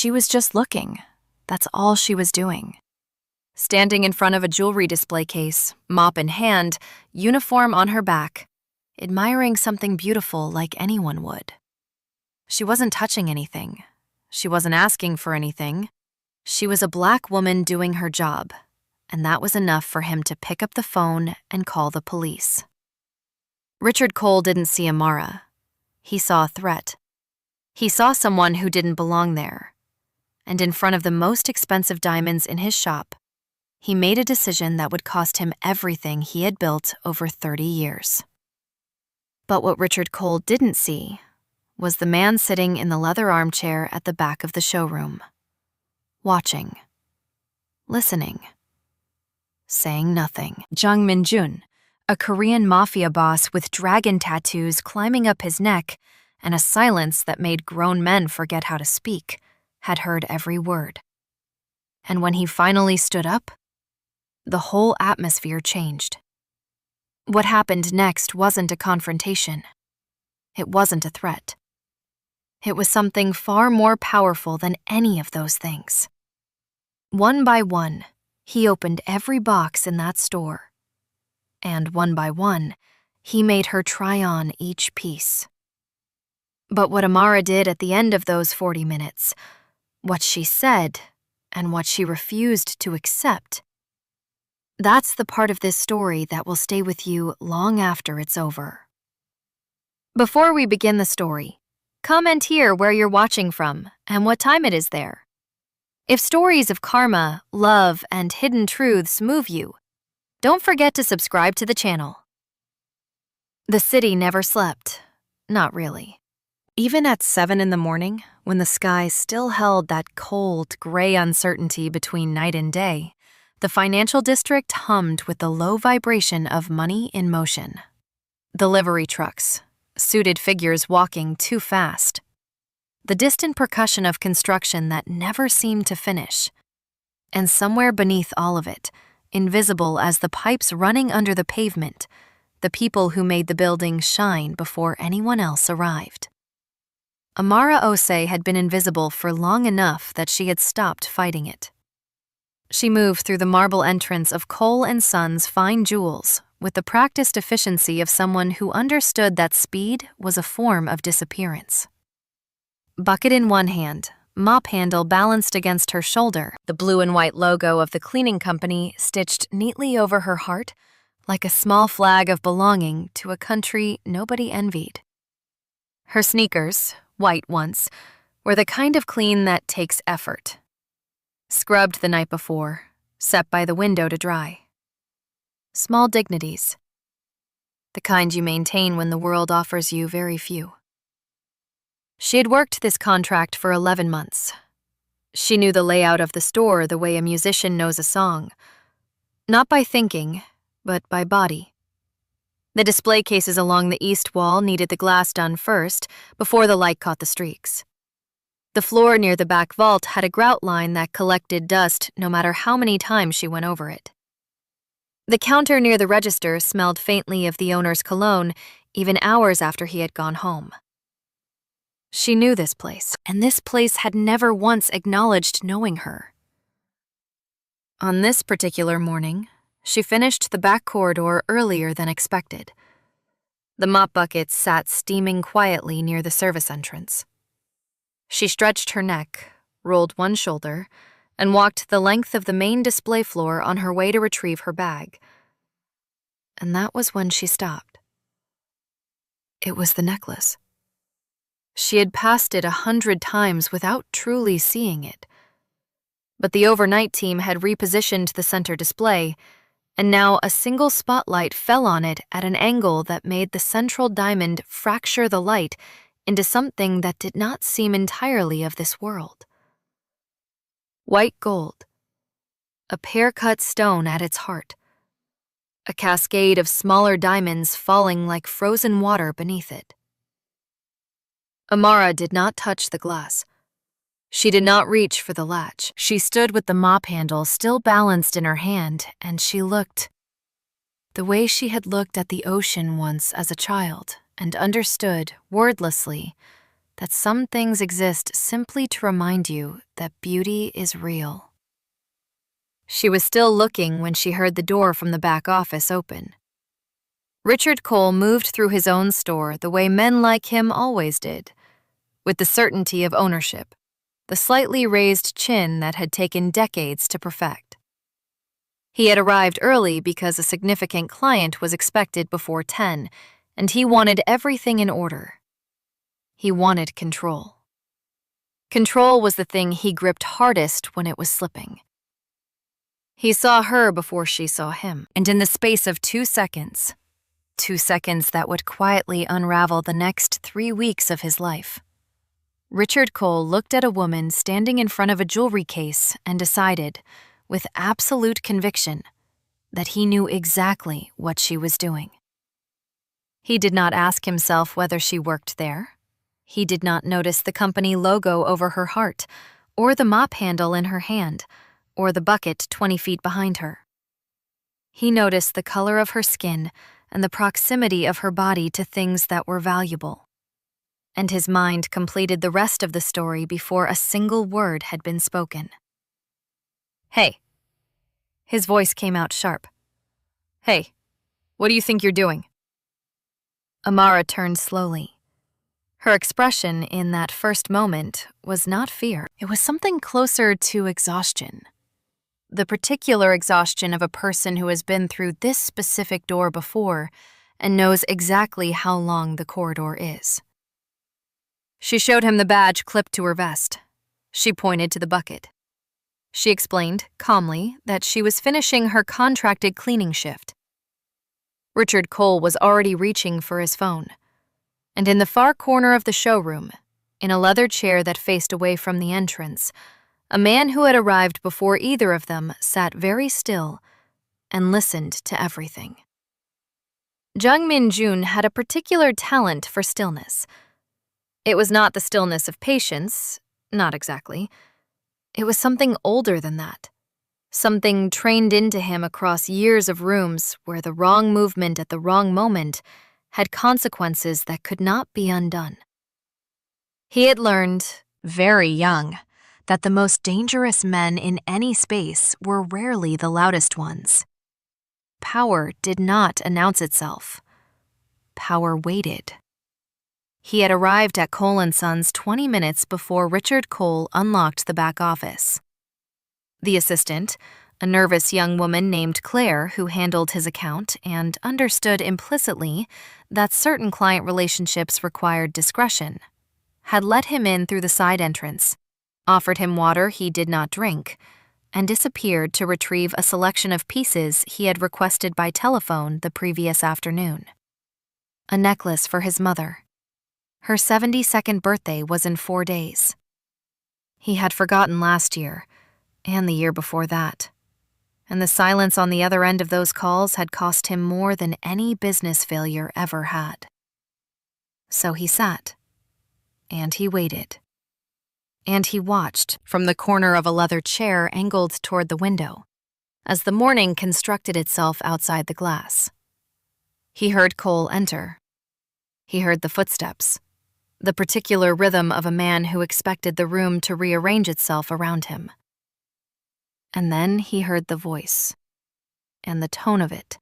she was just looking. That's all she was doing. Standing in front of a jewelry display case, mop in hand, uniform on her back, admiring something beautiful like anyone would. She wasn't touching anything. She wasn't asking for anything. She was a black woman doing her job, and that was enough for him to pick up the phone and call the police. Richard Cole didn't see Amara. He saw a threat. He saw someone who didn't belong there. And in front of the most expensive diamonds in his shop, he made a decision that would cost him everything he had built over 30 years. But what Richard Cole didn't see was the man sitting in the leather armchair at the back of the showroom, watching, listening, saying nothing. Jung Min-jun, a Korean mafia boss with dragon tattoos climbing up his neck and a silence that made grown men forget how to speak, had heard every word. And when he finally stood up, the whole atmosphere changed. What happened next wasn't a confrontation. It wasn't a threat. It was something far more powerful than any of those things. One by one, he opened every box in that store. And one by one, he made her try on each piece. But what Amara did at the end of those 40 minutes, what she said, and what she refused to accept, that's the part of this story that will stay with you long after it's over. Before we begin the story, comment here where you're watching from and what time it is there. If stories of karma, love, and hidden truths move you, don't forget to subscribe to the channel. The city never slept. Not really. Even at 7 in the morning, when the sky still held that cold, gray uncertainty between night and day, the financial district hummed with the low vibration of money in motion. The livery trucks, suited figures walking too fast. The distant percussion of construction that never seemed to finish. And somewhere beneath all of it, invisible as the pipes running under the pavement, the people who made the building shine before anyone else arrived. Amara Osei had been invisible for long enough that she had stopped fighting it. She moved through the marble entrance of Cole & Son's fine jewels with the practiced efficiency of someone who understood that speed was a form of disappearance. Bucket in one hand, mop handle balanced against her shoulder, the blue and white logo of the cleaning company stitched neatly over her heart like a small flag of belonging to a country nobody envied. Her sneakers, white once, were the kind of clean that takes effort. Scrubbed the night before, set by the window to dry. Small dignities. The kind you maintain when the world offers you very few. She had worked this contract for 11 months. She knew the layout of the store the way a musician knows a song. Not by thinking, but by body. The display cases along the east wall needed the glass done first, before the light caught the streaks. The floor near the back vault had a grout line that collected dust no matter how many times she went over it. The counter near the register smelled faintly of the owner's cologne, even hours after he had gone home. She knew this place, and this place had never once acknowledged knowing her. On this particular morning, she finished the back corridor earlier than expected. The mop buckets sat steaming quietly near the service entrance. She stretched her neck, rolled one shoulder, and walked the length of the main display floor on her way to retrieve her bag. And that was when she stopped. It was the necklace. She had passed it 100 times without truly seeing it. But the overnight team had repositioned the center display, and now a single spotlight fell on it at an angle that made the central diamond fracture the light into something that did not seem entirely of this world. White gold, a pear-cut stone at its heart, a cascade of smaller diamonds falling like frozen water beneath it. Amara did not touch the glass. She did not reach for the latch. She stood with the mop handle still balanced in her hand, and she looked the way she had looked at the ocean once as a child and understood, wordlessly, that some things exist simply to remind you that beauty is real. She was still looking when she heard the door from the back office open. Richard Cole moved through his own store the way men like him always did, with the certainty of ownership, the slightly raised chin that had taken decades to perfect. He had arrived early because a significant client was expected before 10, and he wanted everything in order. He wanted control. Control was the thing he gripped hardest when it was slipping. He saw her before she saw him, and in the space of 2 seconds, 2 seconds that would quietly unravel the next 3 weeks of his life, Richard Cole looked at a woman standing in front of a jewelry case and decided, with absolute conviction, that he knew exactly what she was doing. He did not ask himself whether she worked there. He did not notice the company logo over her heart, or the mop handle in her hand, or the bucket 20 feet behind her. He noticed the color of her skin and the proximity of her body to things that were valuable. And his mind completed the rest of the story before a single word had been spoken. "Hey." His voice came out sharp. "Hey, what do you think you're doing?" Amara turned slowly. Her expression in that first moment was not fear. It was something closer to exhaustion. The particular exhaustion of a person who has been through this specific door before and knows exactly how long the corridor is. She showed him the badge clipped to her vest. She pointed to the bucket. She explained, calmly, that she was finishing her contracted cleaning shift. Richard Cole was already reaching for his phone. And in the far corner of the showroom, in a leather chair that faced away from the entrance, a man who had arrived before either of them sat very still and listened to everything. Jung Min-jun had a particular talent for stillness. It was not the stillness of patience, not exactly. It was something older than that, something trained into him across years of rooms where the wrong movement at the wrong moment had consequences that could not be undone. He had learned, very young, that the most dangerous men in any space were rarely the loudest ones. Power did not announce itself. Power waited. He had arrived at Cole & Sons 20 minutes before Richard Cole unlocked the back office. The assistant, a nervous young woman named Claire who handled his account and understood implicitly that certain client relationships required discretion, had let him in through the side entrance, offered him water he did not drink, and disappeared to retrieve a selection of pieces he had requested by telephone the previous afternoon. A necklace for his mother. Her 72nd birthday was in 4 days. He had forgotten last year, and the year before that. And the silence on the other end of those calls had cost him more than any business failure ever had. So he sat, and he waited. And he watched from the corner of a leather chair angled toward the window, as the morning constructed itself outside the glass. He heard Cole enter. He heard the footsteps, the particular rhythm of a man who expected the room to rearrange itself around him. And then he heard the voice, and the tone of it,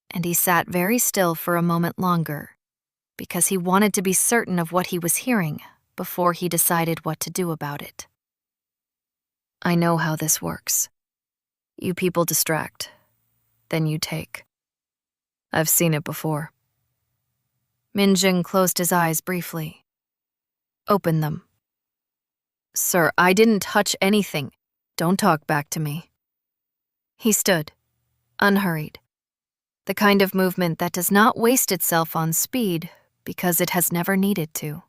and he sat very still for a moment longer, because he wanted to be certain of what he was hearing before he decided what to do about it. "I know how this works. You people distract, then you take. I've seen it before." Min-jun closed his eyes briefly. "Open them." "Sir, I didn't touch anything. Don't talk back to me." He stood, unhurried. The kind of movement that does not waste itself on speed because it has never needed to.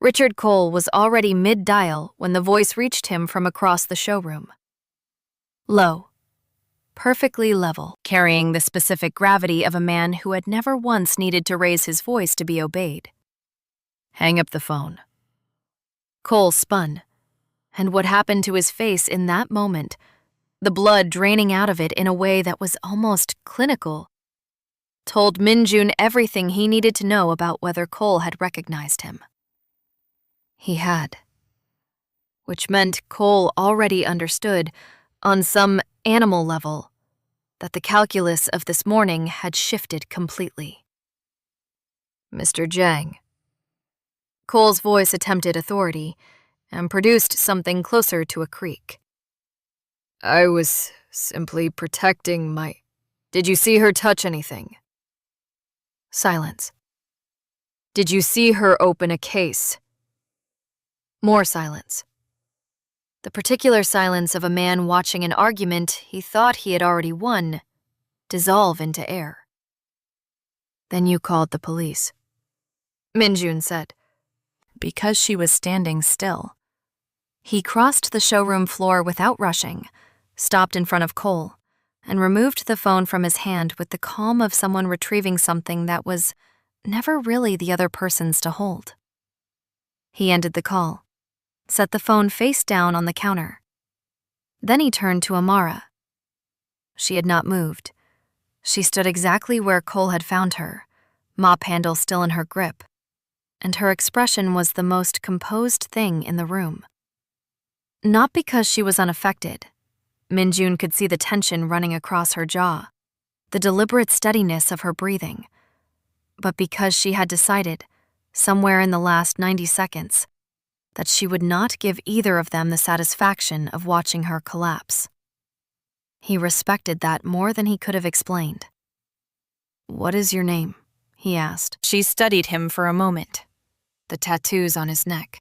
Richard Cole was already mid-dial when the voice reached him from across the showroom. Low, perfectly level, carrying the specific gravity of a man who had never once needed to raise his voice to be obeyed. "Hang up the phone." Cole spun, and what happened to his face in that moment, the blood draining out of it in a way that was almost clinical, told Min-jun everything he needed to know about whether Cole had recognized him. He had. Which meant Cole already understood, on some animal level, that the calculus of this morning had shifted completely. Mr. Jang. Cole's voice attempted authority and produced something closer to a creak. I was simply protecting my... Did you see her touch anything? Silence. Did you see her open a case? More silence. The particular silence of a man watching an argument he thought he had already won dissolve into air. Then you called the police, Minjun said. Because she was standing still. He crossed the showroom floor without rushing, stopped in front of Cole, and removed the phone from his hand with the calm of someone retrieving something that was never really the other person's to hold. He ended the call, set the phone face down on the counter. Then he turned to Amara. She had not moved. She stood exactly where Cole had found her, mop handle still in her grip, and her expression was the most composed thing in the room. Not because she was unaffected. Minjun could see the tension running across her jaw, the deliberate steadiness of her breathing, but because she had decided, somewhere in the last 90 seconds, that she would not give either of them the satisfaction of watching her collapse. He respected that more than he could have explained. What is your name? He asked. She studied him for a moment, the tattoos on his neck.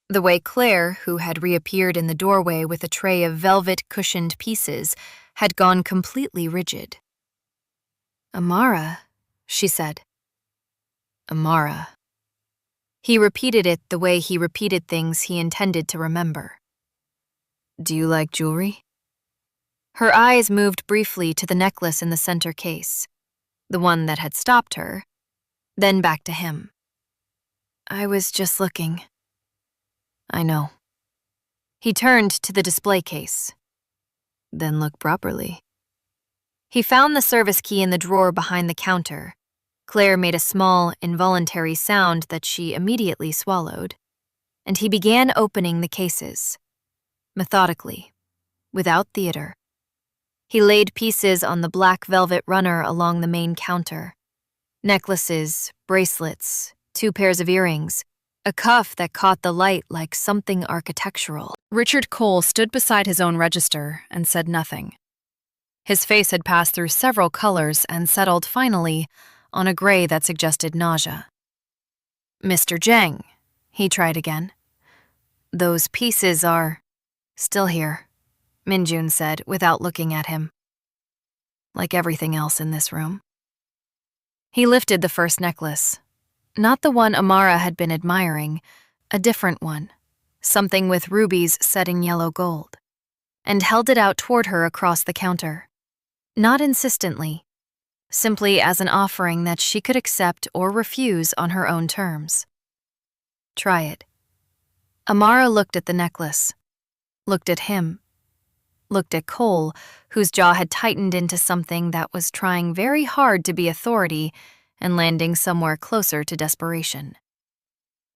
The way Claire, who had reappeared in the doorway with a tray of velvet-cushioned pieces, had gone completely rigid. Amara, she said. Amara. He repeated it the way he repeated things he intended to remember. Do you like jewelry? Her eyes moved briefly to the necklace in the center case, the one that had stopped her, then back to him. I was just looking. I know. He turned to the display case. Then look properly. He found the service key in the drawer behind the counter. Claire made a small, involuntary sound that she immediately swallowed, and he began opening the cases, methodically, without theater. He laid pieces on the black velvet runner along the main counter. Necklaces, bracelets, 2 pairs of earrings, a cuff that caught the light like something architectural. Richard Cole stood beside his own register and said nothing. His face had passed through several colors and settled finally on a gray that suggested nausea. Mr. Jang, he tried again. Those pieces are still here, Minjun said without looking at him. Like everything else in this room. He lifted the first necklace. Not the one Amara had been admiring, a different one, something with rubies set in yellow gold, and held it out toward her across the counter. Not insistently, simply as an offering that she could accept or refuse on her own terms. Try it. Amara looked at the necklace, looked at him, looked at Cole, whose jaw had tightened into something that was trying very hard to be authority and landing somewhere closer to desperation.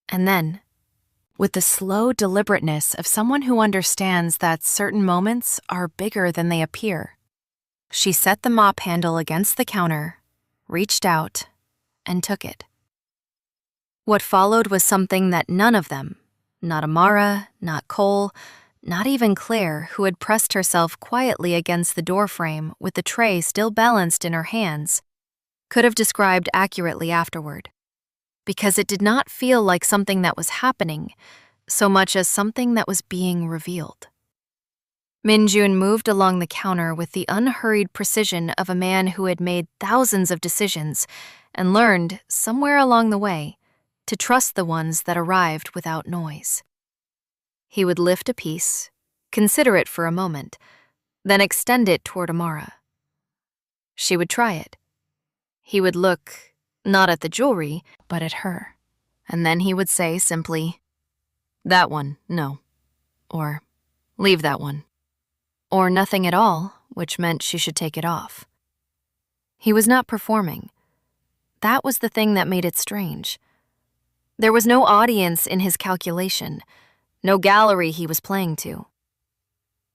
And then, with the slow deliberateness of someone who understands that certain moments are bigger than they appear, she set the mop handle against the counter, reached out, and took it. What followed was something that none of them, not Amara, not Cole, not even Claire, who had pressed herself quietly against the doorframe with the tray still balanced in her hands, could have described accurately afterward, because it did not feel like something that was happening so much as something that was being revealed. Minjun moved along the counter with the unhurried precision of a man who had made thousands of decisions and learned, somewhere along the way, to trust the ones that arrived without noise. He would lift a piece, consider it for a moment, then extend it toward Amara. She would try it. He would look, not at the jewelry, but at her, and then he would say simply, "That one, no," or "Leave that one," or nothing at all, which meant she should take it off. He was not performing. That was the thing that made it strange. There was no audience in his calculation, no gallery he was playing to.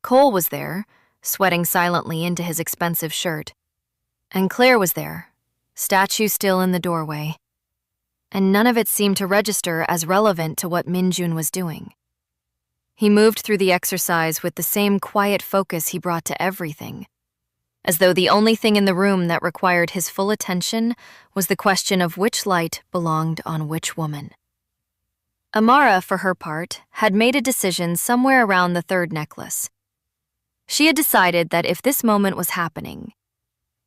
Cole was there, sweating silently into his expensive shirt, and Claire was there, statue still in the doorway, and none of it seemed to register as relevant to what Minjun was doing. He moved through the exercise with the same quiet focus he brought to everything, as though the only thing in the room that required his full attention was the question of which light belonged on which woman. Amara, for her part, had made a decision somewhere around the third necklace. She had decided that if this moment was happening,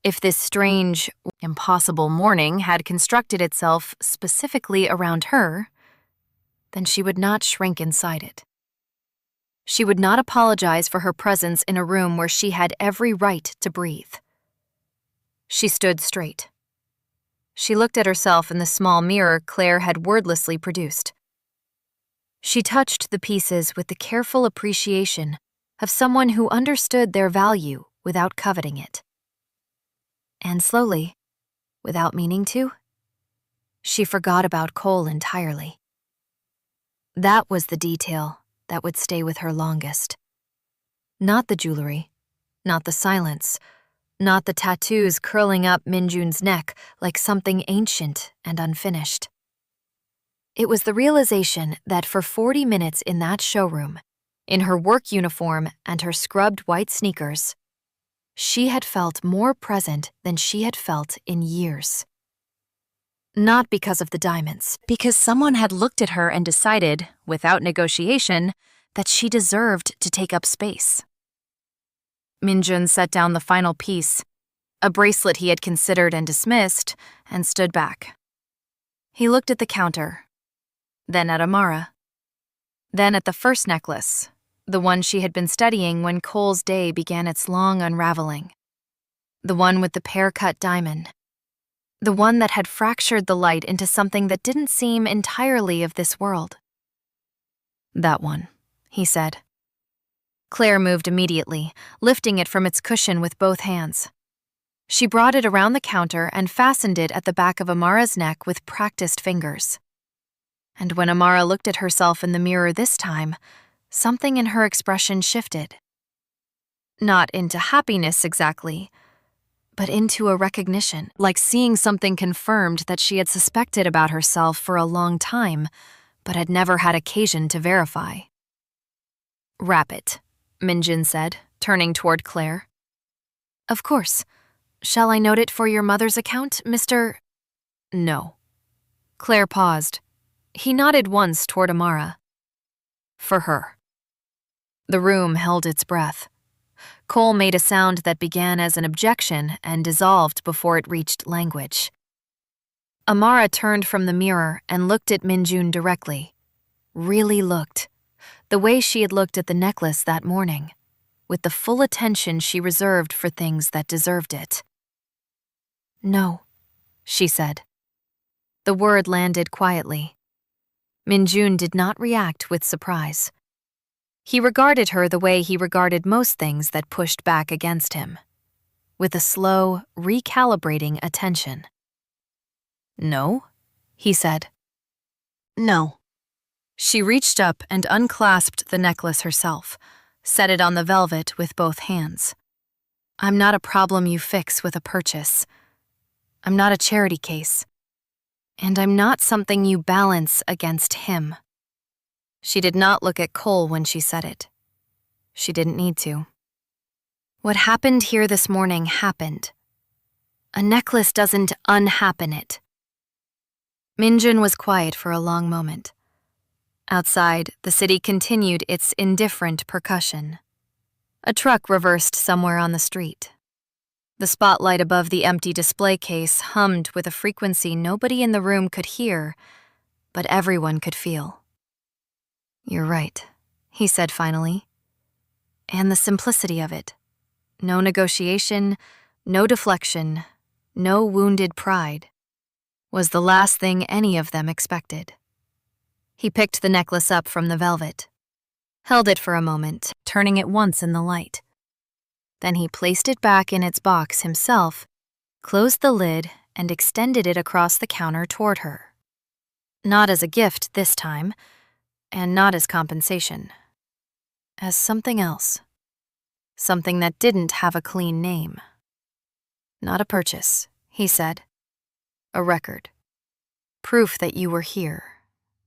if this strange, impossible morning had constructed itself specifically around her, then she would not shrink inside it. She would not apologize for her presence in a room where she had every right to breathe. She stood straight. She looked at herself in the small mirror Claire had wordlessly produced. She touched the pieces with the careful appreciation of someone who understood their value without coveting it. And slowly, without meaning to, she forgot about Cole entirely. That was the detail that would stay with her longest. Not the jewelry, not the silence, not the tattoos curling up Minjun's neck like something ancient and unfinished. It was the realization that for 40 minutes in that showroom, in her work uniform and her scrubbed white sneakers, she had felt more present than she had felt in years. Not because of the diamonds, because someone had looked at her and decided, without negotiation, that she deserved to take up space. Minjun set down the final piece, a bracelet he had considered and dismissed, and stood back. He looked at the counter, then at Amara, then at the first necklace, the one she had been studying when Cole's day began its long unraveling, the one with the pear-cut diamond, the one that had fractured the light into something that didn't seem entirely of this world. That one, he said. Claire moved immediately, lifting it from its cushion with both hands. She brought it around the counter and fastened it at the back of Amara's neck with practiced fingers. And when Amara looked at herself in the mirror this time, something in her expression shifted. Not into happiness exactly, but into a recognition, like seeing something confirmed that she had suspected about herself for a long time, but had never had occasion to verify. "Wrap it," Minjun said, turning toward Claire. "Of course. Shall I note it for your mother's account, Mr.?" "No." Claire paused. He nodded once toward Amara. "For her." The room held its breath. Cole made a sound that began as an objection and dissolved before it reached language. Amara turned from the mirror and looked at Minjun directly. Really looked. The way she had looked at the necklace that morning, with the full attention she reserved for things that deserved it. "No," she said. The word landed quietly. Minjun did not react with surprise. He regarded her the way he regarded most things that pushed back against him, with a slow, recalibrating attention. "No," he said. "No." She reached up and unclasped the necklace herself, set it on the velvet with both hands. "I'm not a problem you fix with a purchase. I'm not a charity case. And I'm not something you balance against him." She did not look at Cole when she said it. She didn't need to. What happened here this morning happened. A necklace doesn't unhappen it. Minjun was quiet for a long moment. Outside, the city continued its indifferent percussion. A truck reversed somewhere on the street. The spotlight above the empty display case hummed with a frequency nobody in the room could hear, but everyone could feel. "You're right," he said finally. And the simplicity of it. No negotiation, no deflection, no wounded pride, was the last thing any of them expected. He picked the necklace up from the velvet, held it for a moment, turning it once in the light. Then he placed it back in its box himself, closed the lid, and extended it across the counter toward her. Not as a gift this time, and not as compensation. As something else. Something that didn't have a clean name. Not a purchase, he said. A record. Proof that you were here,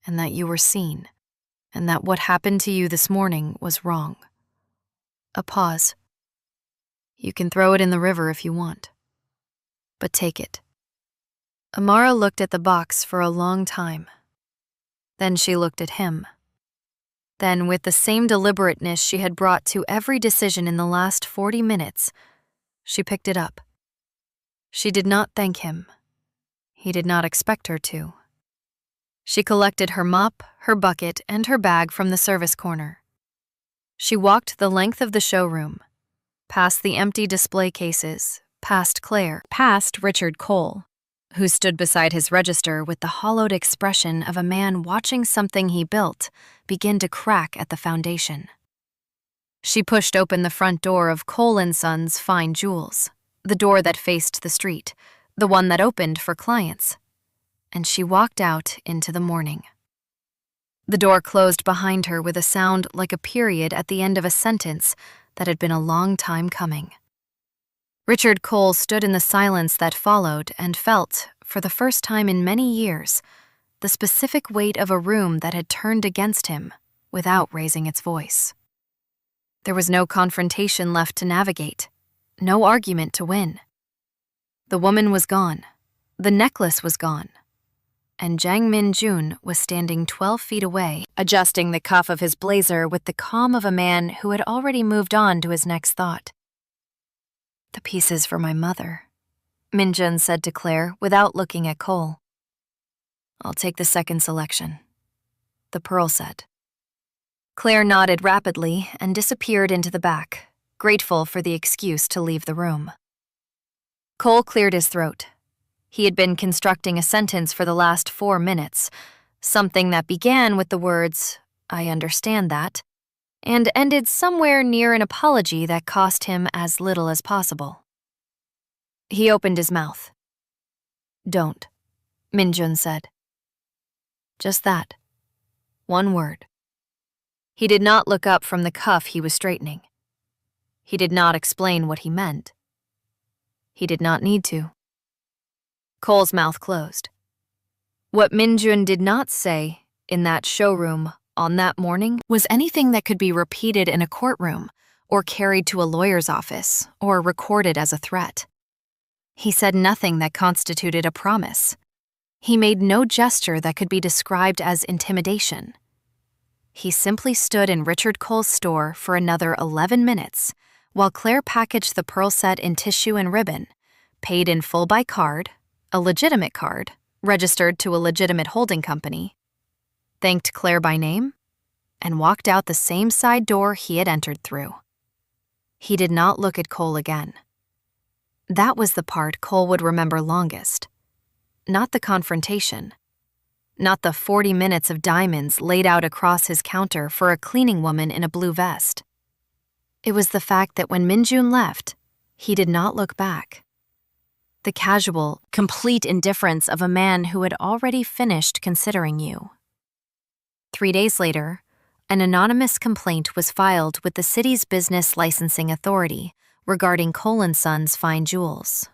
and that you were seen, and that what happened to you this morning was wrong. A pause. You can throw it in the river if you want. But take it. Amara looked at the box for a long time. Then she looked at him. Then, with the same deliberateness she had brought to every decision in the last 40 minutes, she picked it up. She did not thank him. He did not expect her to. She collected her mop, her bucket, and her bag from the service corner. She walked the length of the showroom, past the empty display cases, past Claire, past Richard Cole, who stood beside his register with the hollowed expression of a man watching something he built begin to crack at the foundation. She pushed open the front door of Cole & Sons Fine Jewels, the door that faced the street, the one that opened for clients, and she walked out into the morning. The door closed behind her with a sound like a period at the end of a sentence that had been a long time coming. Richard Cole stood in the silence that followed and felt, for the first time in many years, the specific weight of a room that had turned against him without raising its voice. There was no confrontation left to navigate, no argument to win. The woman was gone, the necklace was gone, and Jang Min-jun was standing 12 feet away, adjusting the cuff of his blazer with the calm of a man who had already moved on to his next thought. "The piece is for my mother," Min-jun said to Claire without looking at Cole. "I'll take the second selection," the pearl said. Claire nodded rapidly and disappeared into the back, grateful for the excuse to leave the room. Cole cleared his throat. He had been constructing a sentence for the last 4 minutes, something that began with the words, "I understand that," and ended somewhere near an apology that cost him as little as possible. He opened his mouth. "Don't," Min-jun said. Just that. One word. He did not look up from the cuff he was straightening. He did not explain what he meant. He did not need to. Cole's mouth closed. What Min-jun did not say in that showroom on that morning was anything that could be repeated in a courtroom or carried to a lawyer's office or recorded as a threat. He said nothing that constituted a promise. He made no gesture that could be described as intimidation. He simply stood in Richard Cole's store for another 11 minutes while Claire packaged the pearl set in tissue and ribbon, paid in full by card, a legitimate card, registered to a legitimate holding company, thanked Claire by name, and walked out the same side door he had entered through. He did not look at Cole again. That was the part Cole would remember longest. Not the confrontation. Not the 40 minutes of diamonds laid out across his counter for a cleaning woman in a blue vest. It was the fact that when Min-jun left, he did not look back. The casual, complete indifference of a man who had already finished considering you. 3 days later, an anonymous complaint was filed with the city's business licensing authority regarding Cole & Sons Fine Jewels.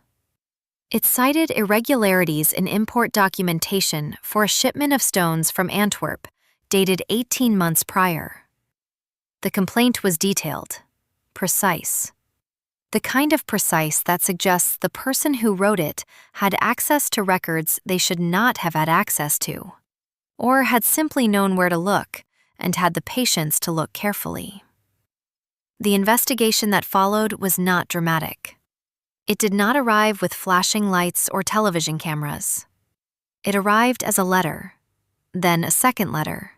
It cited irregularities in import documentation for a shipment of stones from Antwerp, dated 18 months prior. The complaint was detailed, precise. The kind of precise that suggests the person who wrote it had access to records they should not have had access to, or had simply known where to look and had the patience to look carefully. The investigation that followed was not dramatic. It did not arrive with flashing lights or television cameras. It arrived as a letter, then a second letter,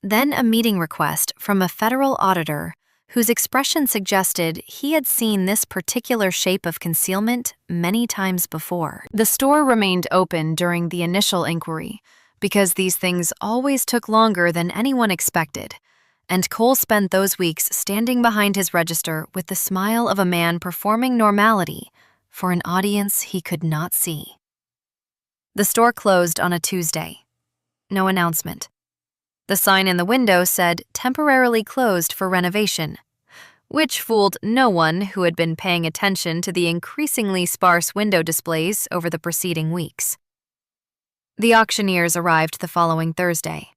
then a meeting request from a federal auditor whose expression suggested he had seen this particular shape of concealment many times before. The store remained open during the initial inquiry because these things always took longer than anyone expected, and Cole spent those weeks standing behind his register with the smile of a man performing normality for an audience he could not see. The store closed on a Tuesday. no announcement. The sign in the window said temporarily closed for renovation, which fooled no one who had been paying attention to the increasingly sparse window displays over the preceding weeks. The auctioneers arrived the following Thursday.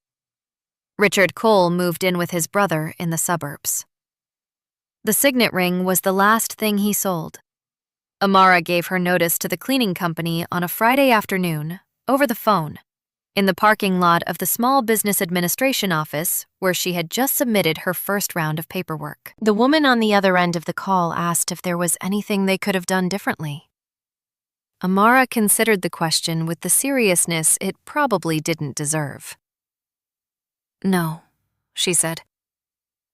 Richard Cole moved in with his brother in the suburbs. The signet ring was the last thing he sold. Amara gave her notice to the cleaning company on a Friday afternoon, over the phone, in the parking lot of the Small Business Administration office where she had just submitted her first round of paperwork. The woman on the other end of the call asked if there was anything they could have done differently. Amara considered the question with the seriousness it probably didn't deserve. "No," she said.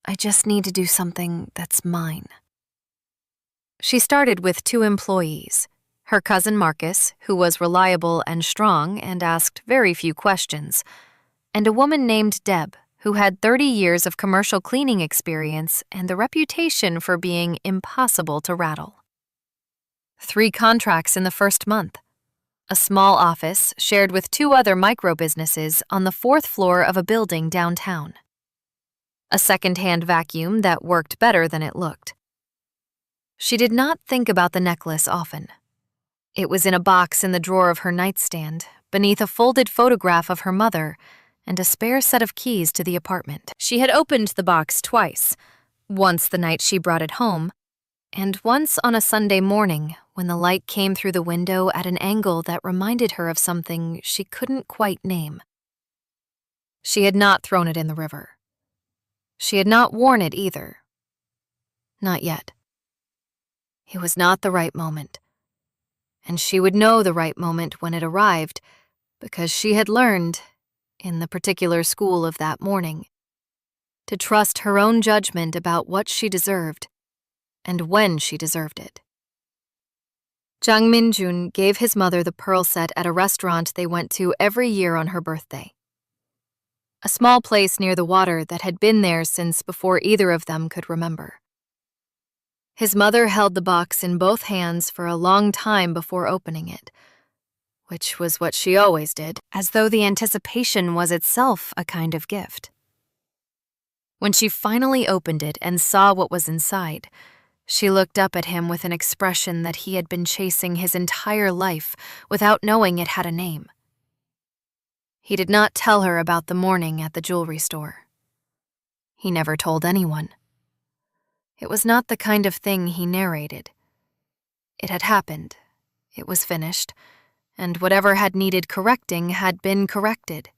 "I just need to do something that's mine." She started with 2 employees, her cousin Marcus, who was reliable and strong and asked very few questions, and a woman named Deb, who had 30 years of commercial cleaning experience and the reputation for being impossible to rattle. 3 contracts in the first month. A small office shared with 2 other micro-businesses on the 4th floor of a building downtown. A second-hand vacuum that worked better than it looked. She did not think about the necklace often. It was in a box in the drawer of her nightstand, beneath a folded photograph of her mother and a spare set of keys to the apartment. She had opened the box twice, once the night she brought it home, and once on a Sunday morning when the light came through the window at an angle that reminded her of something she couldn't quite name. She had not thrown it in the river. She had not worn it either. Not yet. It was not the right moment. And she would know the right moment when it arrived, because she had learned, in the particular school of that morning, to trust her own judgment about what she deserved and when she deserved it. Jang Min-jun gave his mother the pearl set at a restaurant they went to every year on her birthday. A small place near the water that had been there since before either of them could remember. His mother held the box in both hands for a long time before opening it, which was what she always did, as though the anticipation was itself a kind of gift. When she finally opened it and saw what was inside, she looked up at him with an expression that he had been chasing his entire life without knowing it had a name. He did not tell her about the morning at the jewelry store. He never told anyone. It was not the kind of thing he narrated. It had happened, it was finished, and whatever had needed correcting had been corrected.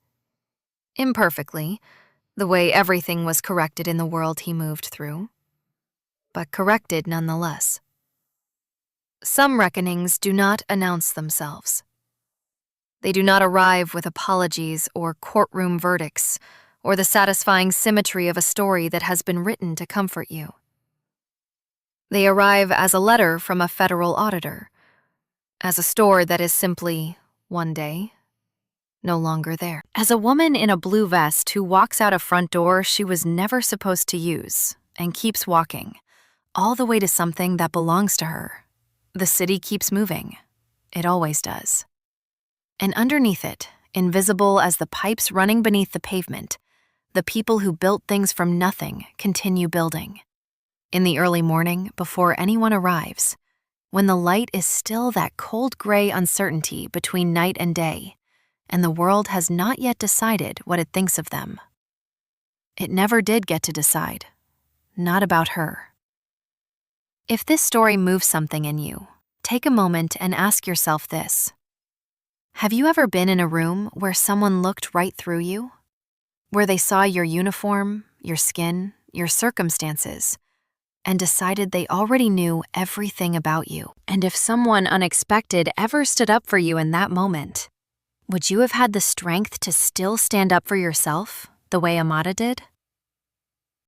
Imperfectly, the way everything was corrected in the world he moved through, but corrected nonetheless. Some reckonings do not announce themselves. They do not arrive with apologies or courtroom verdicts or the satisfying symmetry of a story that has been written to comfort you. They arrive as a letter from a federal auditor, as a store that is simply, one day, no longer there. As a woman in a blue vest who walks out a front door she was never supposed to use and keeps walking, all the way to something that belongs to her. The city keeps moving. It always does. And underneath it, invisible as the pipes running beneath the pavement, the people who built things from nothing continue building. In the early morning, before anyone arrives, when the light is still that cold gray uncertainty between night and day, and the world has not yet decided what it thinks of them. It never did get to decide. Not about her. If this story moves something in you, take a moment and ask yourself this. Have you ever been in a room where someone looked right through you? Where they saw your uniform, your skin, your circumstances, and decided they already knew everything about you? And if someone unexpected ever stood up for you in that moment, would you have had the strength to still stand up for yourself the way Amada did?